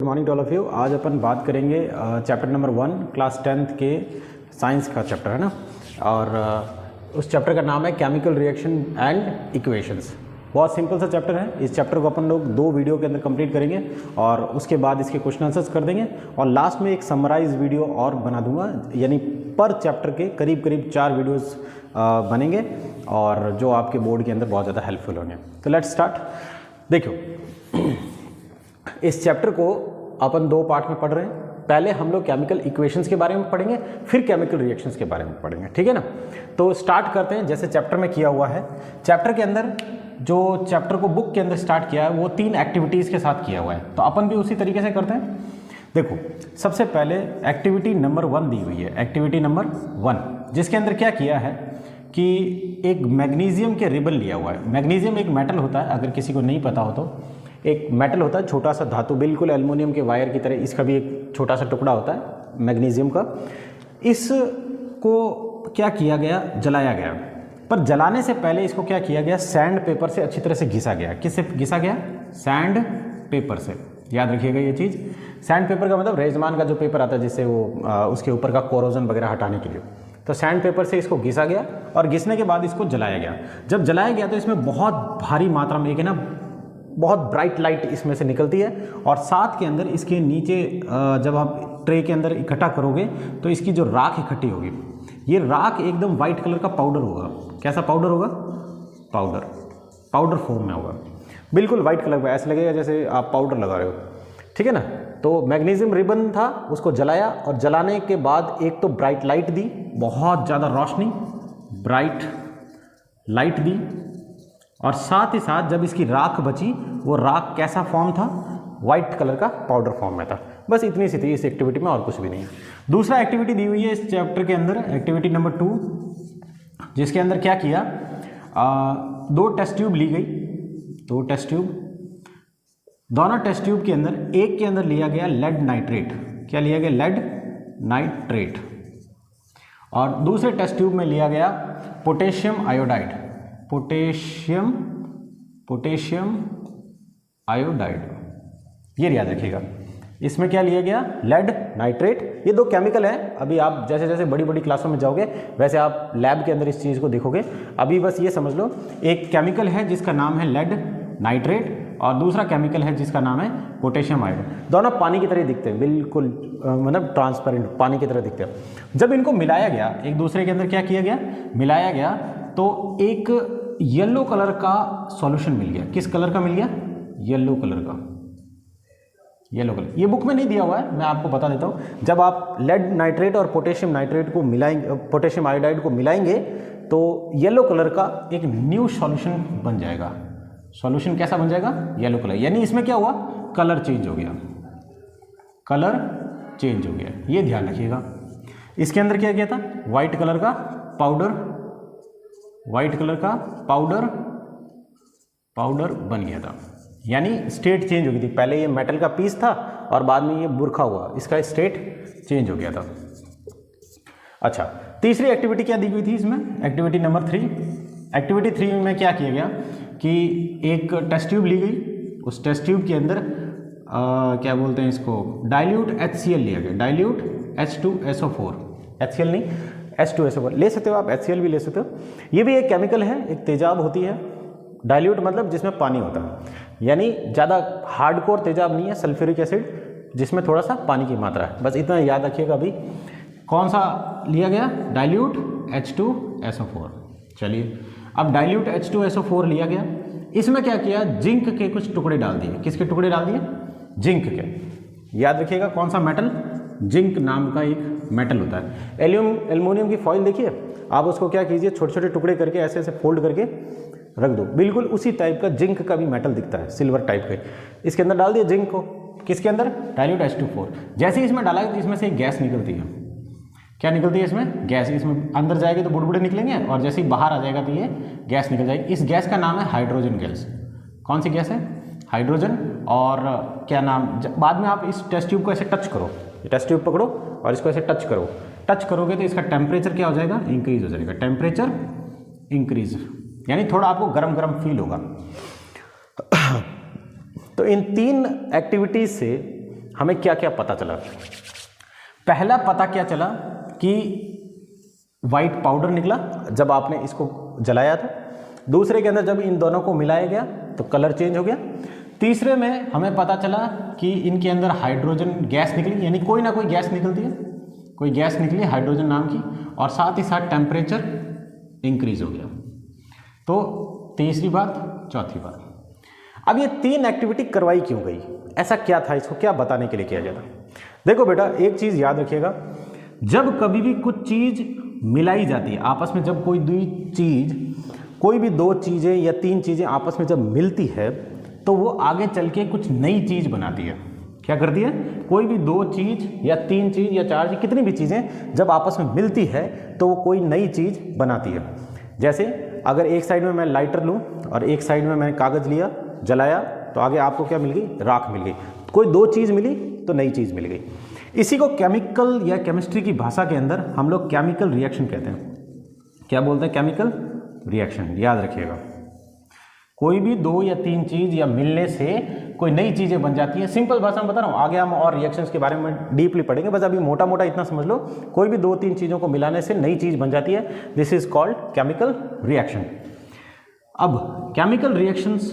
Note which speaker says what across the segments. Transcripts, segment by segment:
Speaker 1: Good morning to all of you. आज अपन बात करेंगे चैप्टर नंबर 1 क्लास 10th के साइंस का चैप्टर है ना, और उस चैप्टर का नाम है केमिकल रिएक्शन एंड इक्वेशंस। बहुत सिंपल सा चैप्टर है। इस चैप्टर को अपन लोग 2 वीडियो के अंदर कंप्लीट करेंगे और उसके बाद इसके क्वेश्चन आंसर्स कर देंगे और लास्ट में एक समराइज वीडियो और बना दूंगा, यानी पर चैप्टर के करीब करीब 4 वीडियोस बनेंगे और जो आपके बोर्ड के अंदर बहुत ज़्यादा हेल्पफुल होंगे। तो लेट्स स्टार्ट। देखो, इस चैप्टर को अपन 2 पार्ट में पढ़ रहे हैं। पहले हम लोग केमिकल इक्वेशंस के बारे में पढ़ेंगे, फिर केमिकल रिएक्शंस के बारे में पढ़ेंगे, ठीक है ना। तो स्टार्ट करते हैं जैसे चैप्टर में किया हुआ है। चैप्टर के अंदर जो चैप्टर को बुक के अंदर स्टार्ट किया है वो 3 एक्टिविटीज़ के साथ किया हुआ है, तो अपन भी उसी तरीके से करते हैं। देखो, सबसे पहले एक्टिविटी नंबर 1 दी हुई है, एक्टिविटी नंबर 1, जिसके अंदर क्या किया है कि एक मैग्नीशियम के रिबन लिया हुआ है। मैग्नीशियम एक मेटल होता है, अगर किसी को नहीं पता हो तो एक मेटल होता है, छोटा सा धातु, बिल्कुल एल्युमिनियम के वायर की तरह। इसका भी एक छोटा सा टुकड़ा होता है मैग्नीशियम का। इसको क्या किया गया, जलाया गया, पर जलाने से पहले इसको क्या किया गया, सैंड पेपर से अच्छी तरह से घिसा गया। किससे घिसा गया? सैंड पेपर से। याद रखिएगा ये चीज़। सैंड पेपर का मतलब रेजमान का जो पेपर आता है जिससे वो उसके ऊपर का कोरोजन वगैरह हटाने के लिए। तो सैंड पेपर से इसको घिसा गया और घिसने के बाद इसको जलाया गया। जब जलाया गया तो इसमें बहुत भारी मात्रा में, एक है ना, बहुत ब्राइट लाइट इसमें से निकलती है और साथ के अंदर इसके नीचे जब आप ट्रे के अंदर इकट्ठा करोगे तो इसकी जो राख इकट्ठी होगी, ये राख एकदम वाइट कलर का पाउडर होगा। कैसा पाउडर होगा? पाउडर फॉर्म में होगा, बिल्कुल वाइट कलर का, ऐसा लगेगा जैसे आप पाउडर लगा रहे हो, ठीक है ना। तो मैग्नीशियम रिबन था, उसको जलाया और जलाने के बाद एक तो ब्राइट लाइट दी, बहुत ज़्यादा रोशनी, ब्राइट लाइट दी, और साथ ही साथ जब इसकी राख बची, वो राख कैसा फॉर्म था? वाइट कलर का पाउडर फॉर्म में था। बस इतनी सी थी इस एक्टिविटी में, और कुछ भी नहीं है। दूसरा एक्टिविटी दी हुई है इस चैप्टर के अंदर, एक्टिविटी नंबर 2, जिसके अंदर क्या किया, 2 टेस्ट ट्यूब ली गई, 2 टेस्ट ट्यूब। दोनों टेस्ट ट्यूब के अंदर एक के अंदर लिया गया लेड नाइट्रेट। क्या लिया गया? Lead nitrate. और दूसरे टेस्ट ट्यूब में लिया गया पोटेशियम आयोडाइड, पोटेशियम आयोडाइड। ये याद रखिएगा। इसमें क्या लिया गया? Lead nitrate. ये 2 केमिकल हैं। अभी आप जैसे जैसे बड़ी बड़ी क्लासों में जाओगे वैसे आप लैब के अंदर इस चीज़ को देखोगे। अभी बस ये समझ लो, एक केमिकल है जिसका नाम है लेड नाइट्रेट और दूसरा केमिकल है जिसका नाम है पोटेशियम आयोडाइड। दोनों पानी की तरह दिखते हैं, बिल्कुल मतलब ट्रांसपेरेंट पानी की तरह दिखते हैं। जब इनको मिलाया गया एक दूसरे के अंदर, क्या किया गया? मिलाया गया तो एक येलो कलर का सॉल्यूशन मिल गया। किस कलर का मिल गया? येलो कलर का। येलो कलर ये बुक में नहीं दिया हुआ है, मैं आपको बता देता हूँ। जब आप लेड नाइट्रेट और पोटेशियम नाइट्रेट को मिलाएंगे, पोटेशियम आयोडाइड को मिलाएंगे, तो येलो कलर का एक न्यू सॉल्यूशन बन जाएगा। सॉल्यूशन कैसा बन जाएगा? Yellow colour. यानी इसमें क्या हुआ? कलर चेंज हो गया, कलर चेंज हो गया। ये ध्यान रखिएगा। इसके अंदर क्या किया था? व्हाइट कलर का पाउडर, व्हाइट कलर का पाउडर बन गया था। यानी स्टेट चेंज हो गई थी। पहले ये मेटल का पीस था और बाद में ये बुरखा हुआ, इसका स्टेट चेंज हो गया था। अच्छा, तीसरी एक्टिविटी क्या दी हुई थी इसमें? Activity number 3। एक्टिविटी 3 में क्या किया गया कि एक टेस्ट ट्यूब ली गई। उस टेस्ट ट्यूब के अंदर क्या बोलते हैं इसको, डाइल्यूट HCl लिया गया, डाइल्यूट H2SO4, HCl नहीं H2SO4 ले सकते हो आप, HCl भी ले सकते हो। ये भी एक केमिकल है, एक तेजाब होती है। डाइल्यूट मतलब जिसमें पानी होता है, यानी ज़्यादा हार्डकोर तेजाब नहीं है, सल्फ्यूरिक एसिड जिसमें थोड़ा सा पानी की मात्रा है। बस इतना याद रखिएगा। अभी कौन सा लिया गया? Dilute H2SO4। चलिए, अब डाइल्यूट H2SO4 लिया गया। इसमें क्या किया? जिंक के कुछ टुकड़े डाल दिए। किसके टुकड़े डाल दिए? जिंक के। याद रखिएगा कौन सा मेटल? जिंक नाम का एक मेटल होता है। एल्युमिनियम की फॉइल देखिए, आप उसको क्या कीजिए, छोटे छोटे टुकड़े करके ऐसे ऐसे फोल्ड करके रख दो। बिल्कुल उसी टाइप का जिंक का भी मेटल दिखता है, सिल्वर टाइप के। इसके अंदर डाल दिया जिंक को। किसके अंदर? Dilute H2O4। जैसे ही इसमें डाला तो इसमें से एक गैस निकलती है। क्या निकलती है इसमें? गैस। इसमें अंदर जाएगी तो बुड़बुड़े निकलेंगे और जैसे ही बाहर आ जाएगा तो ये गैस निकल जाएगी। इस गैस का नाम है हाइड्रोजन गैस। कौन सी गैस है? हाइड्रोजन। और क्या नाम, बाद में आप इस टेस्ट ट्यूब को ऐसे टच करो, टेस्ट ट्यूब पकड़ो और इसको ऐसे टच करो। टच करोगे तो इसका टेम्परेचर क्या हो जाएगा? इंक्रीज हो जाएगा। टेम्परेचर इंक्रीज, यानी थोड़ा आपको गरम गरम फील होगा। तो इन 3 एक्टिविटीज से हमें क्या क्या पता चला। पहला पता क्या चला कि वाइट पाउडर निकला जब आपने इसको जलाया था। दूसरे के अंदर जब इन दोनों को मिलाया गया तो कलर चेंज हो गया। तीसरे में हमें पता चला कि इनके अंदर हाइड्रोजन गैस निकली, यानी कोई ना कोई गैस निकलती है, कोई गैस निकली हाइड्रोजन नाम की, और साथ ही साथ टेम्परेचर इंक्रीज हो गया। तो तीसरी बात, चौथी बात। अब ये 3 एक्टिविटी करवाई क्यों गई, ऐसा क्या था, इसको क्या बताने के लिए किया गया था? देखो बेटा, एक चीज़ याद रखिएगा, जब कभी भी कुछ चीज़ मिलाई जाती है आपस में, जब कोई भी 2 चीज़ें या 3 चीज़ें आपस में जब मिलती है तो वो आगे चल के कुछ नई चीज़ बनाती है। क्या करती है? कोई भी 2 चीज़ या 3 चीज़ या 4 चीज़, कितनी भी चीज़ें जब आपस में मिलती है तो वो कोई नई चीज़ बनाती है। जैसे अगर एक साइड में मैं लाइटर लूँ और एक साइड में मैंने कागज़ लिया, जलाया, तो आगे आपको क्या मिल गई? राख मिल गई। कोई 2 चीज़ मिली तो नई चीज़ मिल गई। इसी को केमिकल या केमिस्ट्री की भाषा के अंदर हम लोग केमिकल रिएक्शन कहते हैं। क्या बोलते हैं? Chemical reaction. याद रखिएगा, कोई भी 2 या 3 चीज़ या मिलने से कोई नई चीज़ें बन जाती है। सिंपल भाषा में बता रहा हूँ, आगे हम और रिएक्शंस के बारे में डीपली पढ़ेंगे, बस अभी मोटा मोटा इतना समझ लो, कोई भी 2-3 चीज़ों को मिलाने से नई चीज़ बन जाती है। This is called chemical reaction. अब केमिकल रिएक्शंस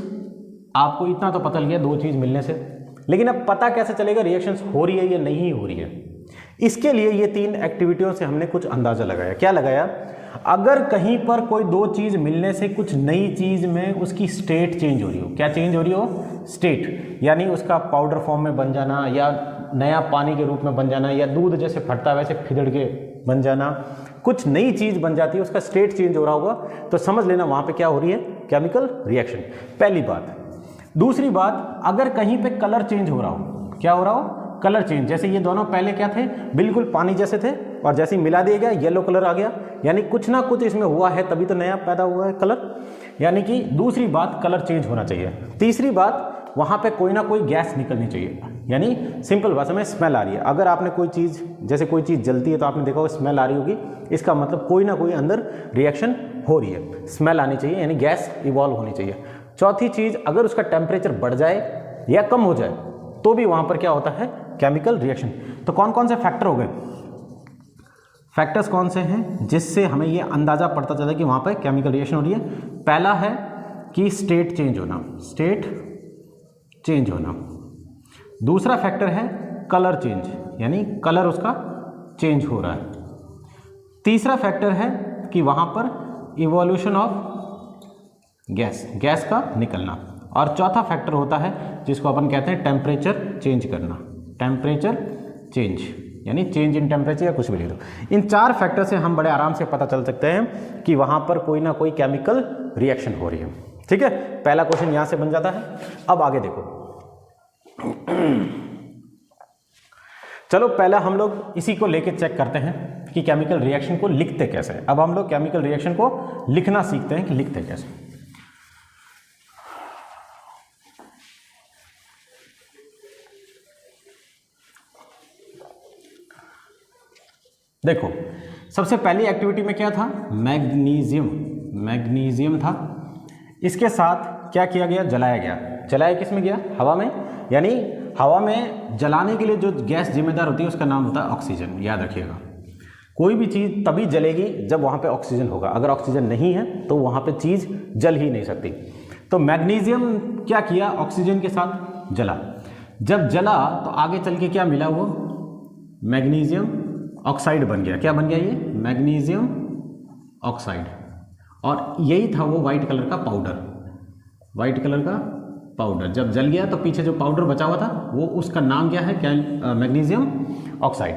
Speaker 1: आपको इतना तो पता लग गया 2 चीज़ मिलने से, लेकिन अब पता कैसे चलेगा रिएक्शंस हो रही है या नहीं हो रही है? इसके लिए ये 3 एक्टिविटियों से हमने कुछ अंदाज़ा लगाया। क्या लगाया? अगर कहीं पर कोई 2 चीज़ मिलने से कुछ नई चीज़ में उसकी स्टेट चेंज हो रही हो, क्या चेंज हो रही हो? स्टेट, यानी उसका पाउडर फॉर्म में बन जाना, या नया पानी के रूप में बन जाना, या दूध जैसे फटता वैसे फिदड़ के बन जाना, कुछ नई चीज़ बन जाती है, उसका स्टेट चेंज हो रहा होगा, तो समझ लेना वहाँ पे क्या हो रही है? Chemical reaction. पहली बात। दूसरी बात, अगर कहीं पे कलर चेंज हो रहा हो, क्या हो रहा हो? Colour change. जैसे ये दोनों पहले क्या थे? बिल्कुल पानी जैसे थे, और जैसे ही मिला दिया गया येलो कलर आ गया, यानी कुछ ना कुछ इसमें हुआ है, तभी तो नया पैदा हुआ है कलर। यानी कि दूसरी बात, कलर चेंज होना चाहिए। तीसरी बात, वहाँ पे कोई ना कोई गैस निकलनी चाहिए, यानी सिंपल भाषा में स्मेल आ रही है। अगर आपने कोई चीज़, जैसे कोई चीज़ जलती है तो आपने देखा होगा स्मेल आ रही होगी, इसका मतलब कोई ना कोई अंदर रिएक्शन हो रही है, स्मेल आनी चाहिए, यानी गैस इवॉल्व होनी चाहिए। चौथी चीज़, अगर उसका टेम्परेचर बढ़ जाए या कम हो जाए तो भी वहाँ पर क्या होता है? Chemical reaction. तो कौन कौन से फैक्टर हो गए? फैक्टर्स कौन से हैं जिससे हमें ये अंदाज़ा पड़ता चलता है कि वहाँ पर केमिकल रिएक्शन हो रही है? पहला है कि स्टेट चेंज होना, स्टेट चेंज होना। दूसरा फैक्टर है कलर चेंज, यानी कलर उसका चेंज हो रहा है। तीसरा फैक्टर है कि वहाँ पर इवोल्यूशन ऑफ गैस, गैस का निकलना। और चौथा फैक्टर होता है जिसको अपन कहते हैं टेम्परेचर चेंज करना, टेम्परेचर चेंज, यानी चेंज इन टेम्परेचर या कुछ भी लिख दो। इन 4 फैक्टर से हम बड़े आराम से पता चल सकते हैं कि वहाँ पर कोई ना कोई केमिकल रिएक्शन हो रही है। ठीक है, पहला क्वेश्चन यहाँ से बन जाता है। अब आगे देखो, चलो पहला हम लोग इसी को लेके चेक करते हैं कि केमिकल रिएक्शन को लिखते कैसे हैं। अब हम लोग केमिकल रिएक्शन को लिखना सीखते हैं कि लिखते कैसे। देखो, सबसे पहली एक्टिविटी में क्या था? मैग्नीशियम, मैग्नीशियम था। इसके साथ क्या किया गया? जलाया गया। जलाया किस में गया? हवा में। यानी हवा में जलाने के लिए जो गैस जिम्मेदार होती है उसका नाम होता है ऑक्सीजन। याद रखिएगा, कोई भी चीज़ तभी जलेगी जब वहाँ पे ऑक्सीजन होगा। अगर ऑक्सीजन नहीं है तो वहाँ पे चीज़ जल ही नहीं सकती। तो मैग्नीशियम क्या किया? ऑक्सीजन के साथ जला। जब जला तो आगे चल के क्या मिला? वो मैग्नीशियम ऑक्साइड बन गया। क्या बन गया? ये मैग्नीशियम ऑक्साइड। और यही था वो वाइट कलर का पाउडर, वाइट कलर का पाउडर। जब जल गया तो पीछे जो पाउडर बचा हुआ था वो, उसका नाम क्या है? क्या? Magnesium oxide.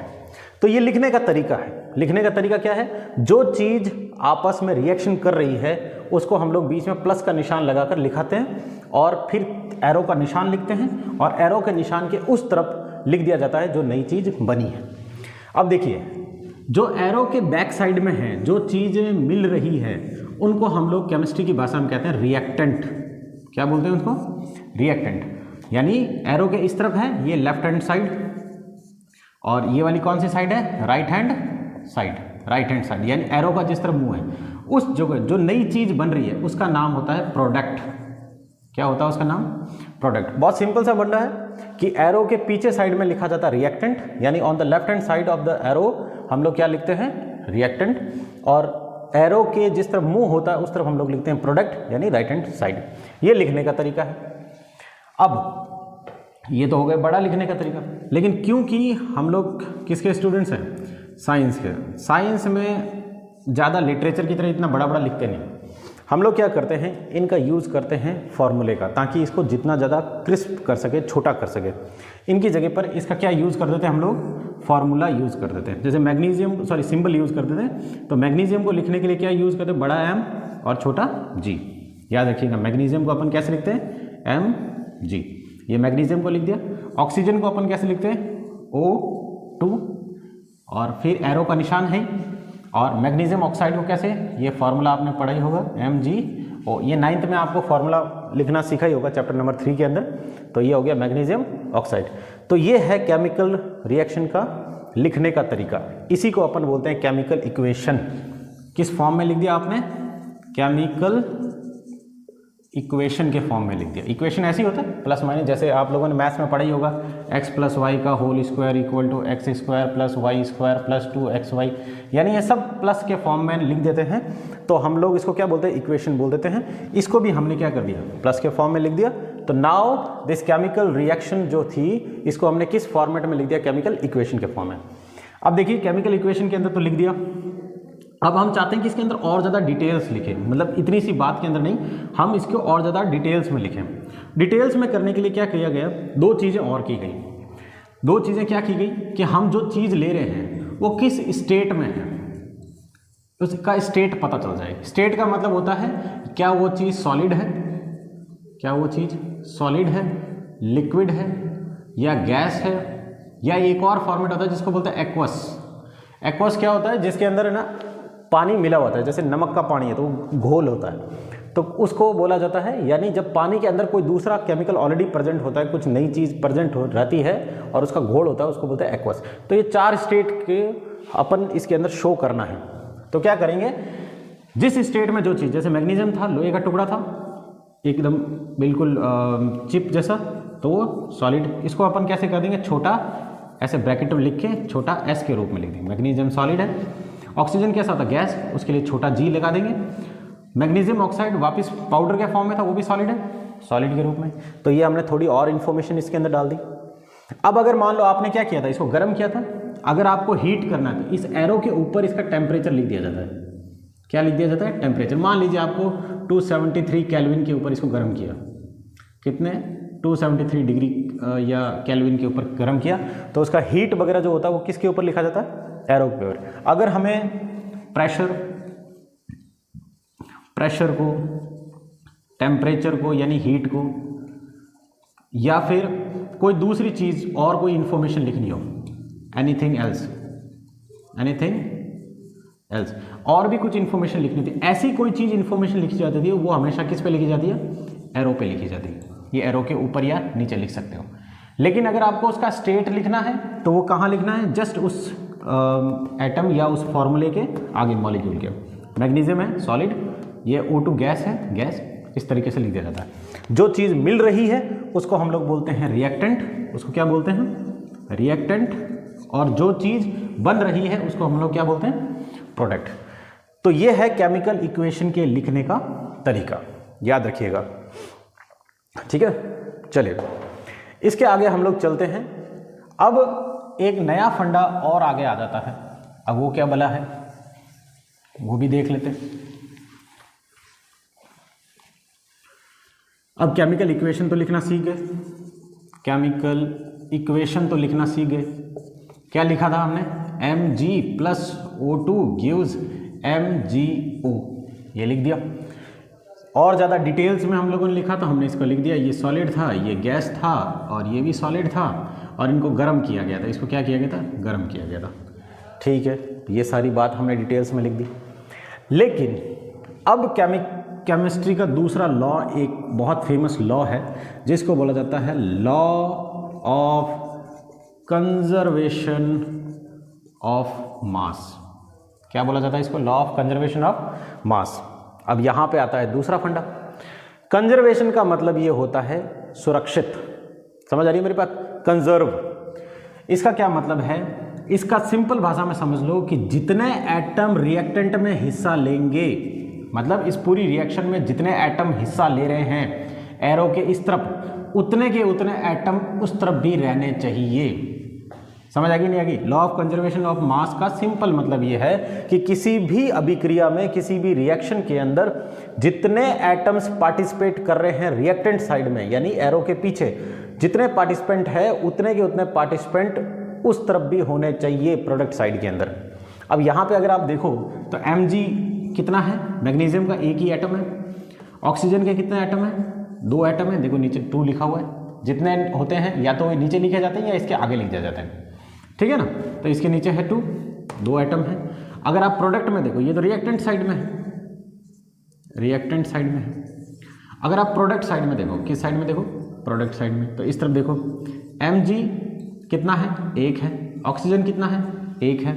Speaker 1: तो ये लिखने का तरीका है। लिखने का तरीका क्या है? जो चीज़ आपस में रिएक्शन कर रही है उसको हम लोग बीच में प्लस का निशान लगाकर लिखाते हैं, और फिर एरो का निशान लिखते हैं, और एरो के निशान के उस तरफ लिख दिया जाता है जो नई चीज़ बनी है। अब देखिए, जो एरो के बैक साइड में है, जो चीज़ें मिल रही है, उनको हम लोग केमिस्ट्री की भाषा में कहते हैं रिएक्टेंट। क्या बोलते हैं उसको? रिएक्टेंट। यानी एरो के इस तरफ है ये लेफ्ट हैंड साइड, और ये वाली कौन सी साइड है? Right hand side. Right hand side यानी एरो का जिस तरफ मुंह है, उस जगह जो नई चीज़ बन रही है उसका नाम होता है प्रोडक्ट। क्या होता है उसका नाम? प्रोडक्ट। बहुत सिंपल सा बन रहा है। कि एरो के पीछे साइड में लिखा जाता है रिएक्टेंट, यानी on the left hand side of the arrow हम लोग क्या लिखते हैं, रिएक्टेंट, और एरो के जिस तरफ मुंह होता है उस तरफ हम लोग लिखते हैं प्रोडक्ट, यानी राइट हैंड साइड। ये लिखने का तरीका है। अब ये तो हो गया बड़ा लिखने का तरीका, लेकिन क्योंकि हम लोग किसके स्टूडेंट्स हैं, साइंस के, साइंस में ज़्यादा लिटरेचर की तरह इतना बड़ा बड़ा लिखते नहीं, हम लोग क्या करते हैं, इनका यूज़ करते हैं फॉर्मूले का, ताकि इसको जितना ज़्यादा क्रिस्प कर सके, छोटा कर सके। इनकी जगह पर इसका क्या यूज़ कर देते हैं हम लोग, फार्मूला यूज़ कर देते हैं। जैसे मैग्नीशियम, सॉरी सिंबल यूज़ कर देते हैं, तो मैग्नीशियम को लिखने के लिए क्या यूज़ करते हैं, बड़ा एम और छोटा जी। याद रखिएगा, मैग्नीशियम को अपन कैसे लिखते हैं, एम जी, ये मैग्नीशियम को लिख दिया। ऑक्सीजन को अपन कैसे लिखते हैं, O2, और फिर एरो का निशान है। और मैग्नीशियम ऑक्साइड को कैसे, ये फार्मूला आपने पढ़ा ही होगा, MgO, ये 9th में आपको फार्मूला लिखना सीखा ही होगा चैप्टर नंबर 3 के अंदर। तो ये हो गया मैग्नीशियम ऑक्साइड। तो ये है केमिकल रिएक्शन का लिखने का तरीका, इसी को अपन बोलते हैं केमिकल इक्वेशन। किस फॉर्म में लिख दिया आपने, केमिकल इक्वेशन के फॉर्म में लिख दिया। इक्वेशन ऐसी होता है प्लस माइनस, जैसे आप लोगों ने मैथ्स में पढ़ा ही होगा, x + y का whole square equal to x² + y² + 2xy, यानी ये सब प्लस के फॉर्म में लिख देते हैं। तो हम लोग इसको क्या बोलते हैं, इक्वेशन बोल देते हैं। इसको भी हमने क्या कर दिया, प्लस के फॉर्म में लिख दिया। तो नाउ दिस केमिकल रिएक्शन जो थी, इसको हमने किस फॉर्मेट में लिख दिया, केमिकल इक्वेशन के फॉर्म में। अब देखिए केमिकल इक्वेशन के अंदर तो लिख दिया, अब हम चाहते हैं कि इसके अंदर और ज़्यादा डिटेल्स लिखें, मतलब इतनी सी बात के अंदर नहीं, हम इसको और ज़्यादा डिटेल्स में लिखें। डिटेल्स में करने के लिए क्या किया गया, दो चीज़ें और की गई। दो चीज़ें क्या की गई कि हम जो चीज़ ले रहे हैं वो किस स्टेट में है, उसका स्टेट पता चल जाए। स्टेट का मतलब होता है क्या वो चीज़ सॉलिड है, क्या वो चीज़ सॉलिड है, लिक्विड है, या गैस है, या एक और फॉर्मेट होता है जिसको बोलते हैं एक्वस। एक्वस क्या होता है, जिसके अंदर है ना पानी मिला होता है, जैसे नमक का पानी है तो घोल होता है, तो उसको बोला जाता है। यानी जब पानी के अंदर कोई दूसरा केमिकल ऑलरेडी प्रेजेंट होता है, कुछ नई चीज़ प्रेजेंट हो रहती है और उसका घोल होता है, उसको बोलते हैं एक्वस। तो ये 4 स्टेट के अपन इसके अंदर शो करना है। तो क्या करेंगे, जिस स्टेट में जो चीज़, जैसे मैग्नीशियम था, लोहे का टुकड़ा था एकदम बिल्कुल चिप जैसा, तो वो सॉलिड, इसको अपन कैसे कर देंगे, छोटा ऐसे ब्रैकेट में लिख के छोटा s के रूप में लिख देंगे। मैग्नीशियम सॉलिड है। ऑक्सीजन कैसा था, गैस, उसके लिए छोटा g लगा देंगे। मैग्नीशियम ऑक्साइड वापस पाउडर के फॉर्म में था, वो भी सॉलिड है, सॉलिड के रूप में। तो ये हमने थोड़ी और इन्फॉर्मेशन इसके अंदर डाल दी। अब अगर मान लो आपने क्या किया था, इसको गर्म किया था, अगर आपको हीट करना है तो इस एरो के ऊपर इसका टेम्परेचर लिख दिया जाता है। क्या लिख दिया जाता है, टेम्परेचर। मान लीजिए आपको 273 केल्विन के ऊपर इसको गर्म किया, कितने 273 डिग्री या केल्विन के ऊपर गर्म किया, तो उसका हीट वगैरह जो होता है वो किसके ऊपर लिखा जाता है, एरो के ऊपर। अगर हमें प्रेशर को, टेम्परेचर को यानी हीट को, या फिर कोई दूसरी चीज़ और कोई इंफॉर्मेशन लिखनी हो, एनीथिंग एल्स, और भी कुछ इन्फॉर्मेशन लिखनी थी, ऐसी कोई चीज़ इन्फॉर्मेशन लिखी जाती थी, वो हमेशा किस पे लिखी जाती है, एरो पे लिखी जाती है। ये एरो के ऊपर या नीचे लिख सकते हो। लेकिन अगर आपको उसका स्टेट लिखना है तो वो कहाँ लिखना है, जस्ट उस एटम या उस फॉर्मूले के आगे, मॉलिक्यूल के। मैग्नीशियम है सॉलिड, ये O2 गैस है, गैस, इस तरीके से लिख दिया जाता है। जो चीज़ मिल रही है उसको हम लोग बोलते हैं रिएक्टेंट, उसको क्या बोलते हैं, रिएक्टेंट। और जो चीज़ बन रही है उसको हम लोग क्या बोलते हैं, प्रोडक्ट। तो ये है केमिकल इक्वेशन के लिखने का तरीका, याद रखिएगा, ठीक है। चलिए इसके आगे हम लोग चलते हैं। अब एक नया फंडा और आगे आ जाता है। अब वो क्या बला है वो भी देख लेते हैं। अब केमिकल इक्वेशन तो लिखना सीख गए, केमिकल इक्वेशन तो लिखना सीख गए। क्या लिखा था हमने, Mg + O2 gives MgO, ये लिख दिया। और ज़्यादा डिटेल्स में हम लोगों ने लिखा तो हमने इसको लिख दिया, ये सॉलिड था, ये गैस था, और ये भी सॉलिड था, और इनको गर्म किया गया था। इसको क्या किया गया था, गर्म किया गया था, ठीक है। ये सारी बात हमने डिटेल्स में लिख दी। लेकिन अब केमिस्ट्री का दूसरा लॉ, एक बहुत फेमस लॉ है जिसको बोला जाता है law of conservation of mass. क्या बोला जाता है इसको, law of conservation of mass. अब यहाँ पे आता है दूसरा फंडा। कंजर्वेशन का मतलब ये होता है सुरक्षित, समझ आ रही है मेरी बात? कंजर्व, इसका क्या मतलब है? इसका सिंपल भाषा में समझ लो कि जितने एटम रिएक्टेंट में हिस्सा लेंगे, मतलब इस पूरी रिएक्शन में जितने एटम हिस्सा ले रहे हैं एरो के इस तरफ, उतने के उतने एटम उस तरफ भी रहने चाहिए। समझ आ गई नहीं आ गई? Law of conservation of mass का सिंपल मतलब ये है कि किसी भी अभिक्रिया में, किसी भी रिएक्शन के अंदर जितने एटम्स पार्टिसिपेट कर रहे हैं रिएक्टेंट साइड में, यानी एरो के पीछे जितने पार्टिसिपेंट है उतने के उतने पार्टिसिपेंट उस तरफ भी होने चाहिए प्रोडक्ट साइड के अंदर। अब यहाँ पे अगर आप देखो तो Mg कितना है? मैग्नीशियम का एक ही एटम है। ऑक्सीजन के कितने एटम है? 2 एटम है। देखो नीचे 2 लिखा हुआ है। जितने होते हैं या तो नीचे लिखे जाते हैं या इसके आगे लिख दिया जाते हैं, ठीक है ना? तो इसके नीचे है 2 एटम है। अगर आप प्रोडक्ट में देखो, ये तो रिएक्टेंट साइड में है, रिएक्टेंट साइड में है। अगर आप प्रोडक्ट साइड में देखो, किस साइड में देखो? प्रोडक्ट साइड में। तो इस तरफ देखो, Mg कितना है? 1 है। ऑक्सीजन कितना है? 1 है।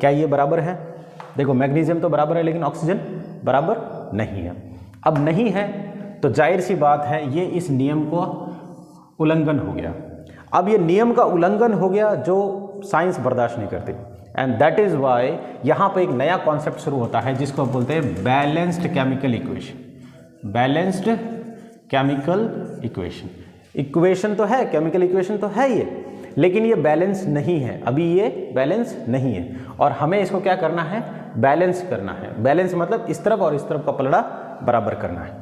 Speaker 1: क्या ये बराबर है? देखो मैग्नीशियम तो बराबर है लेकिन ऑक्सीजन बराबर नहीं है। अब नहीं है तो जाहिर सी बात है ये इस नियम को उल्लंघन हो गया। अब ये नियम का उल्लंघन हो गया जो साइंस बर्दाश्त नहीं करती, एंड दैट इज वाई यहाँ पे एक नया कॉन्सेप्ट शुरू होता है जिसको बोलते हैं balanced chemical equation. Balanced chemical equation, equation तो है, केमिकल इक्वेशन तो है ये, लेकिन ये बैलेंस नहीं है। अभी ये बैलेंस नहीं है और हमें इसको क्या करना है? बैलेंस करना है। बैलेंस मतलब इस तरफ और इस तरफ का पलड़ा बराबर करना है,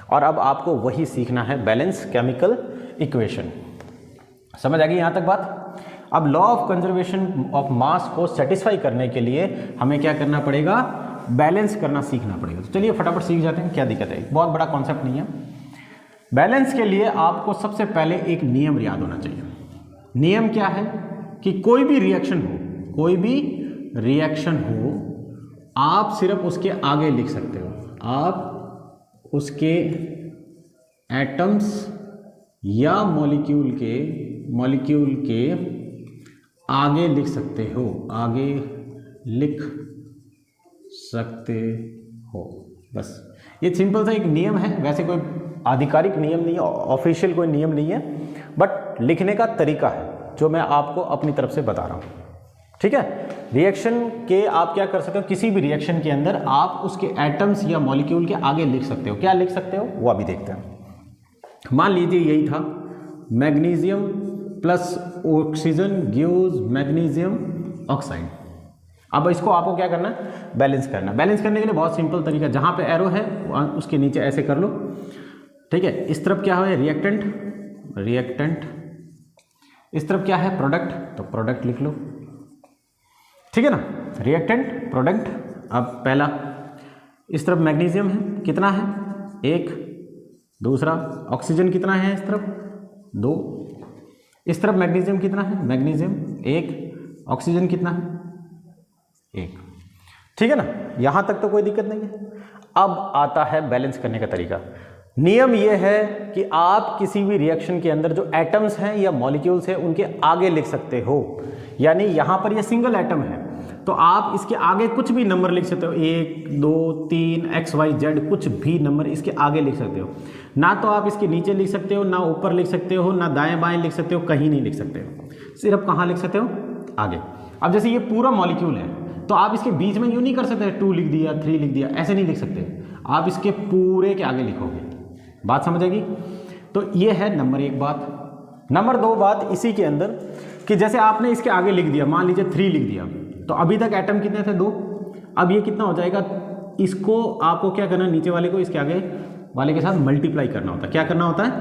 Speaker 1: और अब आपको वही सीखना है, बैलेंस केमिकल इक्वेशन। समझ आ गई यहाँ तक बात? अब law of conservation of mass को सेटिस्फाई करने के लिए हमें क्या करना पड़ेगा? बैलेंस करना सीखना पड़ेगा। तो चलिए फटाफट सीख जाते हैं, क्या दिक्कत है? बहुत बड़ा कॉन्सेप्ट नहीं है। बैलेंस के लिए आपको सबसे पहले एक नियम याद होना चाहिए। नियम क्या है? कि कोई भी रिएक्शन हो, कोई भी रिएक्शन हो, आप सिर्फ उसके आगे लिख सकते हो। आप उसके एटम्स या मॉलिक्यूल के आगे लिख सकते हो, आगे लिख सकते हो। बस ये सिंपल सा एक नियम है। वैसे कोई आधिकारिक नियम नहीं है, ऑफिशियल कोई नियम नहीं है, बट लिखने का तरीका है जो मैं आपको अपनी तरफ से बता रहा हूँ, ठीक है? रिएक्शन के आप क्या कर सकते हो? किसी भी रिएक्शन के अंदर आप उसके एटम्स या मॉलिक्यूल के आगे लिख सकते हो। क्या लिख सकते हो वो अभी देखते हैं। मान लीजिए यही था, magnesium plus oxygen gives magnesium oxide. अब इसको आपको क्या करना है? बैलेंस करना। बैलेंस करने के लिए बहुत सिंपल तरीका, जहाँ पे एरो है उसके नीचे ऐसे कर लो, ठीक है? इस तरफ क्या है? रिएक्टेंट। इस तरफ क्या है? प्रोडक्ट, तो प्रोडक्ट लिख लो, ठीक है ना? Reactant, product. अब पहला, इस तरफ मैग्नीशियम है, कितना है? 1। दूसरा, ऑक्सीजन कितना है? इस तरफ 2। इस तरफ मैग्नीशियम कितना है? मैग्नीशियम 1। ऑक्सीजन कितना है? 1। ठीक है ना? यहां तक तो कोई दिक्कत नहीं है। अब आता है बैलेंस करने का तरीका। नियम यह है कि आप किसी भी रिएक्शन के अंदर जो एटम्स हैं या मॉलिक्यूल्स हैं उनके आगे लिख सकते हो। यानी यहाँ पर ये सिंगल एटम है तो आप इसके आगे कुछ भी नंबर लिख सकते हो, 1 2 3 XYZ, कुछ भी नंबर इसके आगे लिख सकते हो। ना तो आप इसके नीचे लिख सकते हो, ना ऊपर लिख सकते हो, ना दाएं बाएं लिख सकते हो, कहीं नहीं लिख सकते हो। सिर्फ कहाँ लिख सकते हो? आगे। अब जैसे ये पूरा मॉलिक्यूल है तो आप इसके बीच में यूँ नहीं कर सकते 2 लिख दिया 3 लिख दिया, ऐसे नहीं लिख सकते। आप इसके पूरे के आगे लिखोगे। बात समझ आएगी? तो ये है नंबर 1 बात। नंबर 2 बात इसी के अंदर कि जैसे आपने इसके आगे लिख दिया, मान लीजिए 3 लिख दिया, तो अभी तक एटम कितने थे? 2। अब ये कितना हो जाएगा? इसको आपको क्या करना है? नीचे वाले को इसके आगे वाले के साथ मल्टीप्लाई करना होता है। क्या करना होता है?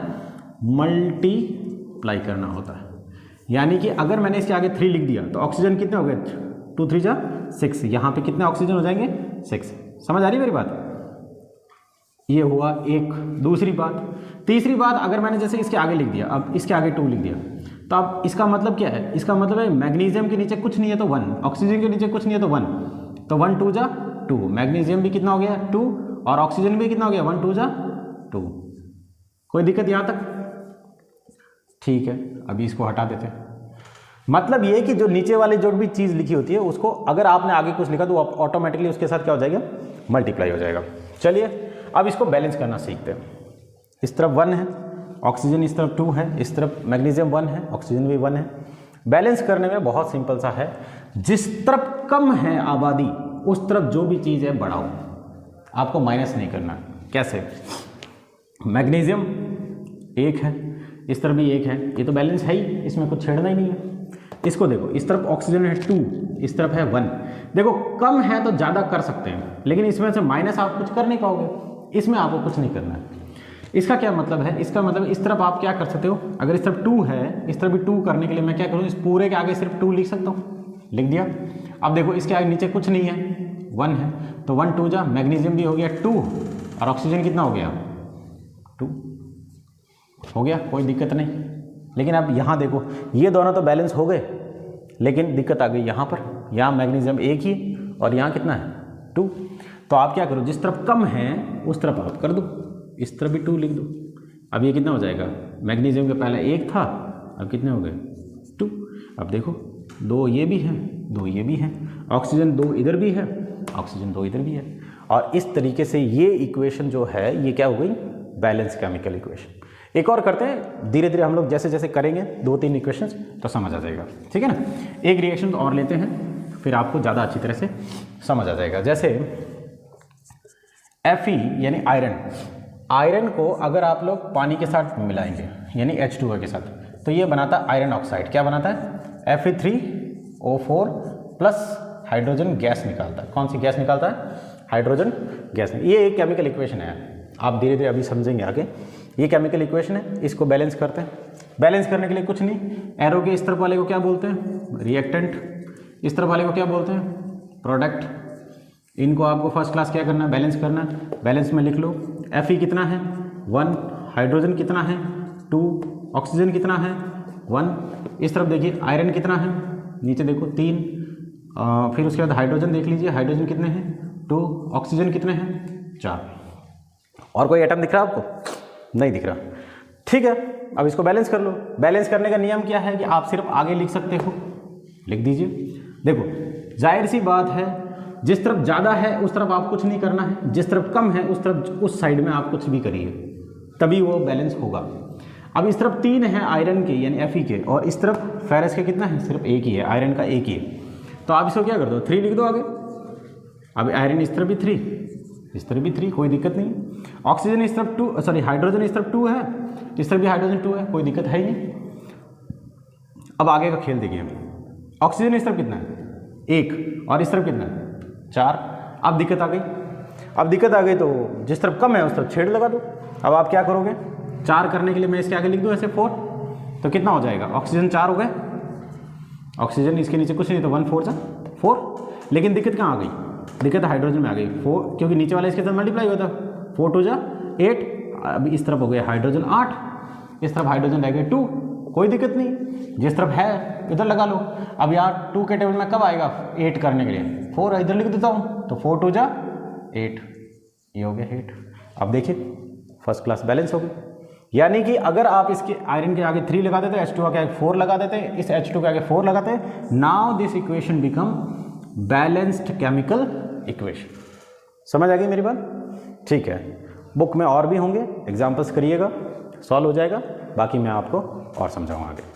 Speaker 1: मल्टीप्लाई करना होता है। यानी कि अगर मैंने इसके आगे 3 लिख दिया तो ऑक्सीजन कितने हो गए? 2 3 जा 6। यहाँ पे कितने ऑक्सीजन हो जाएंगे? 6। समझ आ रही है मेरी बात? ये हुआ एक। दूसरी बात। तीसरी बात, अगर मैंने जैसे इसके आगे लिख दिया, अब इसके आगे 2 लिख दिया, तो अब इसका मतलब क्या है? इसका मतलब है मैग्नीशियम के नीचे कुछ नहीं है तो 1, ऑक्सीजन के नीचे कुछ नहीं है तो 1, तो 1 2 जा 2। मैग्नीशियम भी कितना हो गया? 2, और ऑक्सीजन भी कितना हो गया? 1 2 जा 2। कोई दिक्कत यहाँ तक? ठीक है, अभी इसको हटा देते हैं। मतलब ये कि जो नीचे वाली जो भी चीज़ लिखी होती है उसको अगर आपने आगे कुछ लिखा तो ऑटोमेटिकली उसके साथ क्या हो जाएगा? मल्टीप्लाई हो जाएगा। चलिए अब इसको बैलेंस करना सीखते हैं। इस तरफ 1 है, ऑक्सीजन इस तरफ 2 है, इस तरफ मैग्नीशियम 1 है, ऑक्सीजन भी 1 है। बैलेंस करने में बहुत सिंपल सा है, जिस तरफ कम है आबादी उस तरफ जो भी चीज़ है बढ़ाओ, आपको माइनस नहीं करना। कैसे? मैग्नीशियम 1 है, इस तरफ भी 1 है, ये तो बैलेंस है ही, इसमें कुछ छेड़ना ही नहीं है। इसको देखो, इस तरफ ऑक्सीजन है 2, इस तरफ है 1। देखो कम है तो ज़्यादा कर सकते हैं, लेकिन इसमें से माइनस आप कुछ कर नहीं पाओगे, इसमें आपको कुछ नहीं करना है। इसका क्या मतलब है? इसका मतलब इस तरफ आप क्या कर सकते हो, अगर इस तरफ 2 है, इस तरफ भी 2 करने के लिए मैं क्या करूँ, इस पूरे के आगे सिर्फ 2 लिख सकता हूँ, लिख दिया। अब देखो इसके आगे नीचे कुछ नहीं है, 1 है, तो 1 2 जा, मैग्नीशियम भी हो गया 2 और ऑक्सीजन कितना हो गया 2 हो गया, कोई दिक्कत नहीं। लेकिन अब यहाँ देखो, ये दोनों तो बैलेंस हो गए, लेकिन दिक्कत आ गई यहाँ पर, यहाँ मैग्नीशियम 1 ही और यहाँ कितना है 2। तो आप क्या करो, जिस तरफ कम है उस तरफ आप कर दो, इस तरफ भी 2 लिख दो। अब ये कितना हो जाएगा, मैग्नीशियम के पहले 1 था, अब कितने हो गए 2। अब देखो 2 ये भी है, 2 ये भी है, ऑक्सीजन 2 इधर भी है, ऑक्सीजन 2 इधर भी है। और इस तरीके से ये इक्वेशन जो है ये क्या हो गई, बैलेंस केमिकल इक्वेशन। एक और करते हैं, धीरे धीरे हम लोग जैसे जैसे करेंगे 2-3 इक्वेशंस तो समझ आ जाएगा, ठीक है ना। एक रिएक्शन और लेते हैं, फिर आपको ज़्यादा अच्छी तरह से समझ आ जाएगा। जैसे Fe यानी आयरन, आयरन को अगर आप लोग पानी के साथ मिलाएंगे यानी H2O के साथ, तो ये बनाता है आयरन ऑक्साइड। क्या बनाता है, Fe3O4 प्लस हाइड्रोजन गैस निकालता है। कौन सी गैस निकालता है, हाइड्रोजन गैस। ये एक केमिकल इक्वेशन है, आप धीरे धीरे अभी समझेंगे आगे। ये केमिकल इक्वेशन है, इसको बैलेंस करते हैं। बैलेंस करने के लिए कुछ नहीं, एरो के इस तरफ वाले को क्या बोलते हैं, रिएक्टेंट, इस तरफ वाले को क्या बोलते हैं, प्रोडक्ट। इनको आपको फर्स्ट क्लास क्या करना है, बैलेंस करना है। बैलेंस में लिख लो, Fe कितना है 1, हाइड्रोजन कितना है 2, ऑक्सीजन कितना है 1। इस तरफ देखिए आयरन कितना है, नीचे देखो 3, फिर उसके बाद हाइड्रोजन देख लीजिए, हाइड्रोजन कितने हैं 2, ऑक्सीजन कितने हैं 4। और कोई एटम दिख रहा है आपको, नहीं दिख रहा, ठीक है। अब इसको बैलेंस कर लो। बैलेंस करने का नियम क्या है कि आप सिर्फ आगे लिख सकते हो, लिख दीजिए। देखो जाहिर सी बात है, जिस तरफ ज़्यादा है उस तरफ आप कुछ नहीं करना है, जिस तरफ कम है उस तरफ उस साइड में आप कुछ भी करिए, तभी वो बैलेंस होगा। अब इस तरफ 3 है आयरन के यानी Fe के, और इस तरफ फेरस के कितना है, सिर्फ 1 ही है, आयरन का 1 ही है। तो आप इसको क्या कर दो, 3 लिख दो आगे। अब आयरन इस तरफ भी 3, इस तरफ भी 3, कोई दिक्कत नहीं। ऑक्सीजन इस तरफ 2, सॉरी हाइड्रोजन इस तरफ 2 है, इस तरफ भी हाइड्रोजन 2 है, कोई दिक्कत है ही नहीं। अब आगे का खेल देखिए, ऑक्सीजन इस तरफ कितना है 1 और इस तरफ कितना है 4। अब दिक्कत आ गई, अब दिक्कत आ गई तो जिस तरफ कम है उस तरफ छेड़ लगा दो। अब आप क्या करोगे, 4 करने के लिए मैं इसके आगे लिख दूँ ऐसे 4, तो कितना हो जाएगा, ऑक्सीजन 4 हो गए, ऑक्सीजन इसके नीचे कुछ नहीं, तो 1 4 जा 4। लेकिन दिक्कत कहाँ आ गई, दिक्कत हाइड्रोजन में आ गई 4, क्योंकि नीचे वाला इसके साथ मल्टीप्लाई होता है, 4 2 जा 8। अब इस तरफ हो गया हाइड्रोजन 8, इस तरफ हाइड्रोजन रह गए 2, कोई दिक्कत नहीं, जिस तरफ है इधर लगा लो। अब यार 2 के टेबल में कब आएगा 8 करने के लिए, 4 इधर लिख देता हूँ, तो 4 2 जा 8, ये हो गया 8। अब देखिए फर्स्ट क्लास बैलेंस हो गई। यानी कि अगर आप इसके आयरन के आगे 3 लगा देते, H2O के आगे 4 लगा देते, इस H2 के आगे 4 लगाते, now this equation become balanced chemical equation. समझ आ गई मेरी बात, ठीक है। बुक में और भी होंगे, एग्जाम्पल्स करिएगा, सॉल्व हो जाएगा, बाकी मैं आपको और समझाऊंगा आगे।